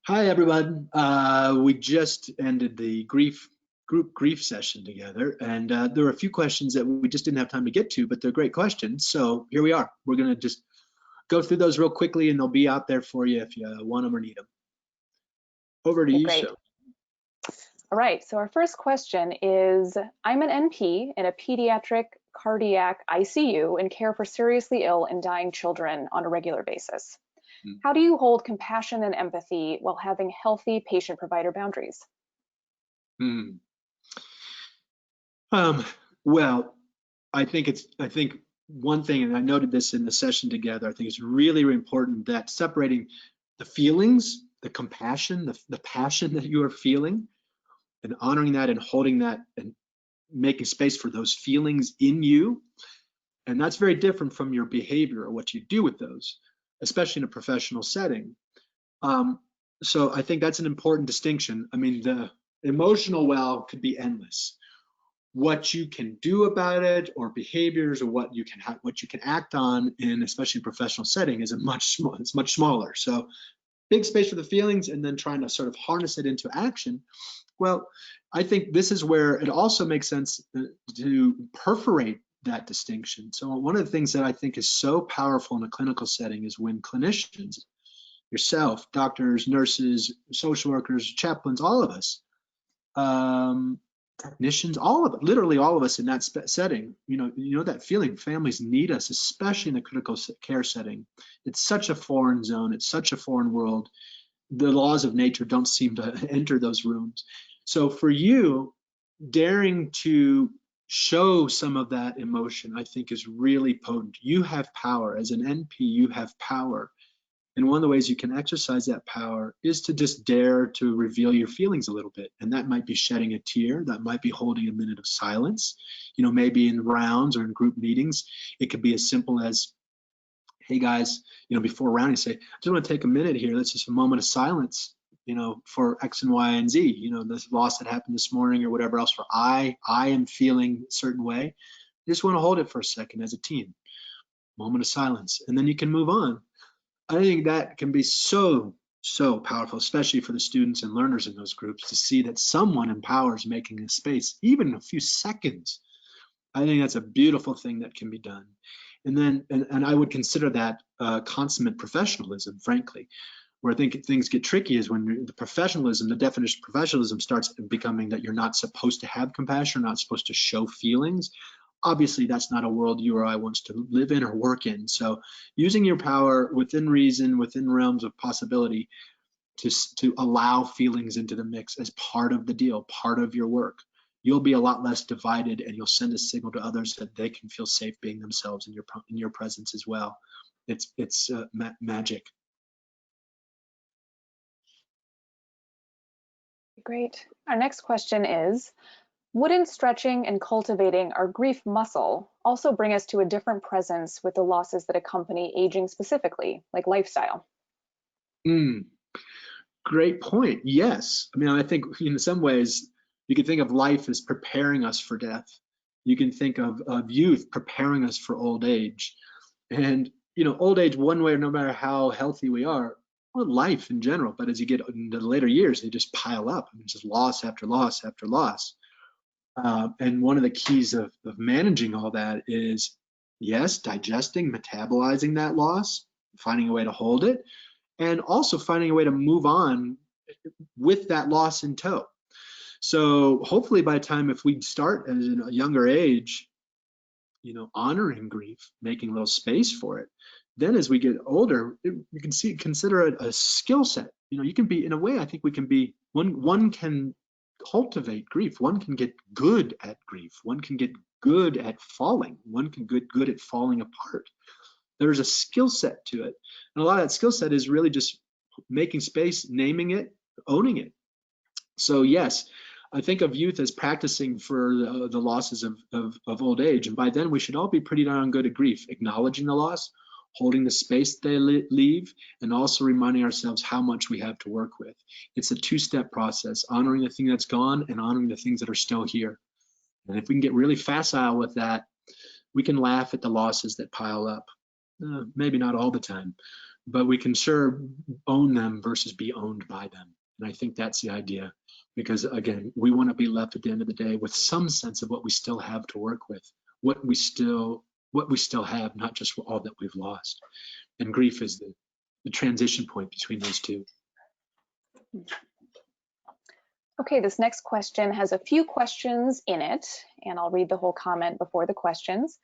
Hi, everyone. We just ended the group grief session together, and there were a few questions that we just didn't have time to get to, but they're great questions. So here we are. We're going to just go through those real quickly, and they'll be out there for you if you want them or need them. Over to you, Great. Sue. All right, so our first question is, I'm an NP in a pediatric cardiac ICU and care for seriously ill and dying children on a regular basis. How do you hold compassion and empathy while having healthy patient-provider boundaries? Well, I think one thing, and I noted this in the session together, I think it's really, really important that separating the feelings, the compassion, the passion that you are feeling, and honoring that and holding that and making space for those feelings in you. And that's very different from your behavior or what you do with those, especially in a professional setting. So I think that's an important distinction. I mean, the emotional well could be endless. What you can do about it, or behaviors, or what you can act on in, especially professional setting, is it's much smaller. So big space for the feelings, and then trying to sort of harness it into action. Well, I think this is where it also makes sense to perforate that distinction. So one of the things that I think is so powerful in a clinical setting is when clinicians, yourself, doctors, nurses, social workers, chaplains, all of us, technicians, all of it, literally all of us in that setting, you know that feeling. Families need us, especially in the critical care setting. It's such a foreign zone. It's such a foreign world. The laws of nature don't seem to enter those rooms. So for you, daring to show some of that emotion, I think, is really potent. You have power. As an NP, you have power. And one of the ways you can exercise that power is to just dare to reveal your feelings a little bit. And that might be shedding a tear. That might be holding a minute of silence. Maybe in rounds or in group meetings, it could be as simple as, hey guys, before a round, you say, I just want to take a minute here. Let's just a moment of silence, for X and Y and Z, this loss that happened this morning or whatever else, where I am feeling a certain way. You just want to hold it for a second as a team, moment of silence, and then you can move on. I think that can be so powerful, especially for the students and learners in those groups, to see that someone empowers making a space, even a few seconds. I think that's a beautiful thing that can be done. And then, and I would consider that consummate professionalism, frankly. Where I think things get tricky is when the professionalism, the definition of professionalism starts becoming that you're not supposed to have compassion, not supposed to show feelings. Obviously, that's not a world you or I wants to live in or work in. So using your power within reason, within realms of possibility, to allow feelings into the mix as part of the deal, part of your work, you'll be a lot less divided, and you'll send a signal to others that they can feel safe being themselves in your presence as well. It's magic. Great. Our next question is, wouldn't stretching and cultivating our grief muscle also bring us to a different presence with the losses that accompany aging specifically, like lifestyle? Great point. Yes. I mean, I think in some ways you can think of life as preparing us for death. You can think of youth preparing us for old age. And, old age, one way, no matter how healthy we are, or life in general, but as you get into the later years, they just pile up. I mean, it's just loss after loss after loss. And one of the keys of managing all that is, yes, digesting, metabolizing that loss, finding a way to hold it, and also finding a way to move on with that loss in tow. So hopefully by the time, if we start at a younger age, honoring grief, making a little space for it, then as we get older, you can consider it a skill set. You can be, in a way, I think we can be, one can cultivate grief, one can get good at grief, one can get good at falling, one can get good at falling apart. There's a skill set to it. And a lot of that skill set is really just making space, naming it, owning it. So yes, I think of youth as practicing for the losses of old age. And by then we should all be pretty darn good at grief, acknowledging the loss, holding the space they leave, and also reminding ourselves how much we have to work with. It's a two-step process, honoring the thing that's gone and honoring the things that are still here. And if we can get really facile with that, we can laugh at the losses that pile up. Maybe not all the time, but we can sure own them versus be owned by them. And I think that's the idea, because again, we want to be left at the end of the day with some sense of what we still have to work with, what we still have, not just all that we've lost. And grief is the transition point between those two. Okay, this next question has a few questions in it, and I'll read the whole comment before the questions.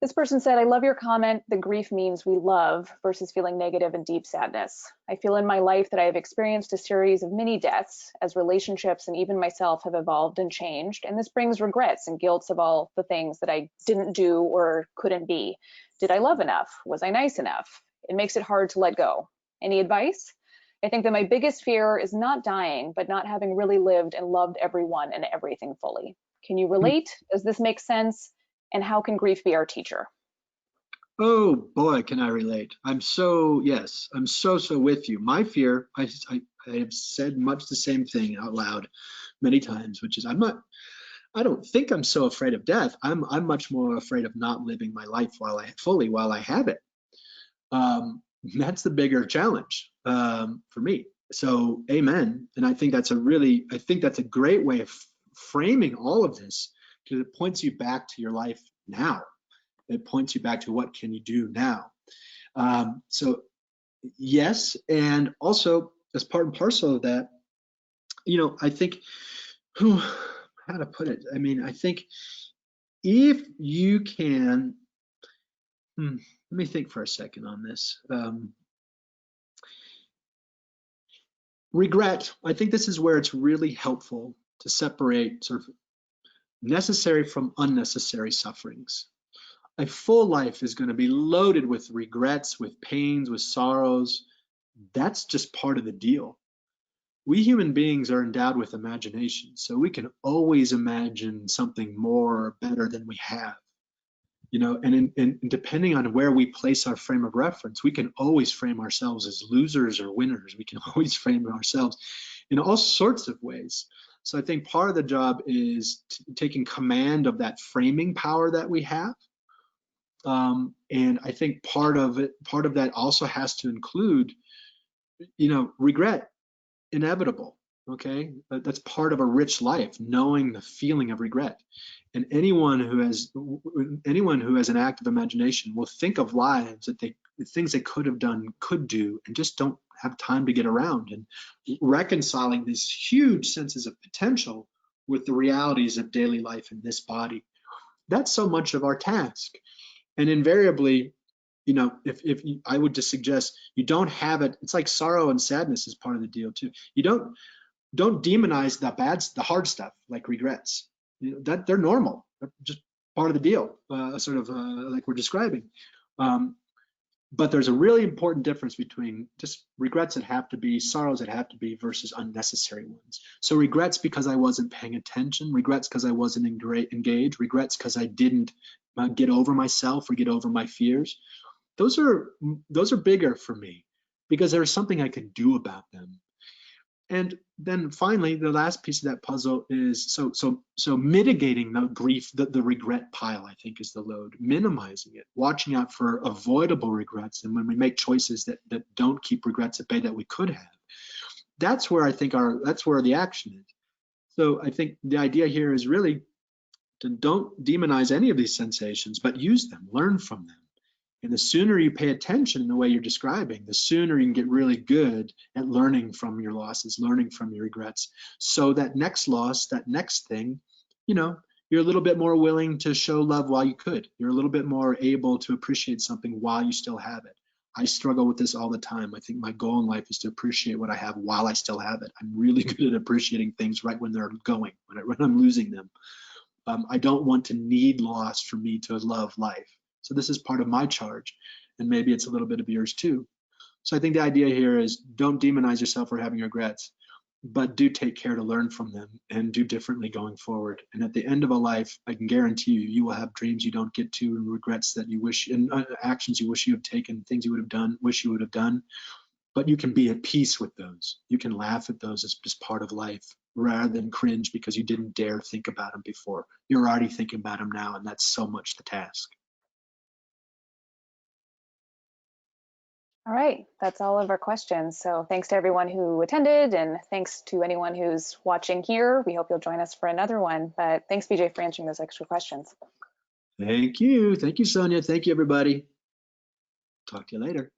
This person said, I love your comment that grief means we love versus feeling negative and deep sadness. I feel in my life that I have experienced a series of mini deaths as relationships and even myself have evolved and changed, and this brings regrets and guilt of all the things that I didn't do or couldn't be. Did I love enough? Was I nice enough? It makes it hard to let go. Any advice? I think that my biggest fear is not dying, but not having really lived and loved everyone and everything fully. Can you relate? Does this make sense? And how can grief be our teacher? Oh boy, can I relate. I'm so with you. My fear, I have said much the same thing out loud many times, which is I don't think I'm so afraid of death. I'm much more afraid of not living my life while I have it. That's the bigger challenge for me. So amen. And I think that's a great way of framing all of this, because it points you back to your life now. It points you back to what can you do now. So yes, and also as part and parcel of that, I think, how to put it? I mean, I think if you can, let me think for a second on this. Regret, I think this is where it's really helpful to separate sort of necessary from unnecessary sufferings. A full life is going to be loaded with regrets, with pains, with sorrows. That's just part of the deal. We human beings are endowed with imagination, so we can always imagine something more or better than we have. And depending on where we place our frame of reference, we can always frame ourselves as losers or winners. We can always frame ourselves in all sorts of ways. So I think part of the job is taking command of that framing power that we have. And I think part of that also has to include, regret, inevitable. Okay, that's part of a rich life, knowing the feeling of regret. And anyone who has an active imagination will think of lives things they could have done, could do, and just don't have time to get around, and reconciling these huge senses of potential with the realities of daily life in this body. That's so much of our task. And invariably, if I would just suggest you don't have it. It's like sorrow and sadness is part of the deal too. You don't demonize the hard stuff like regrets. That they're normal. They're just part of the deal, like we're describing. But there's a really important difference between just regrets that have to be, sorrows that have to be, versus unnecessary ones. So regrets because I wasn't paying attention, regrets because I wasn't engaged, regrets because I didn't get over myself or get over my fears. Those are bigger for me because there's something I can do about them. And then finally, the last piece of that puzzle is so mitigating the grief, the regret pile, I think, is the load, minimizing it, watching out for avoidable regrets. And when we make choices that don't keep regrets at bay that we could have, that's where the action is. So I think the idea here is really to don't demonize any of these sensations, but use them, learn from them. And the sooner you pay attention in the way you're describing, the sooner you can get really good at learning from your losses, learning from your regrets. So that next loss, that next thing, you're a little bit more willing to show love while you could. You're a little bit more able to appreciate something while you still have it. I struggle with this all the time. I think my goal in life is to appreciate what I have while I still have it. I'm really good at appreciating things right when they're going, when I'm losing them. I don't want to need loss for me to love life. So this is part of my charge, and maybe it's a little bit of yours too. So I think the idea here is don't demonize yourself for having regrets, but do take care to learn from them and do differently going forward. And at the end of a life, I can guarantee you will have dreams you don't get to, and regrets that you wish, and actions you wish you had taken, things you would have done, wish you would have done. But you can be at peace with those. You can laugh at those as just part of life, rather than cringe because you didn't dare think about them before. You're already thinking about them now, and that's so much the task. All right, that's all of our questions. So thanks to everyone who attended, and thanks to anyone who's watching here. We hope you'll join us for another one. But thanks, BJ, for answering those extra questions. Thank you. Thank you, Sonia. Thank you, everybody. Talk to you later.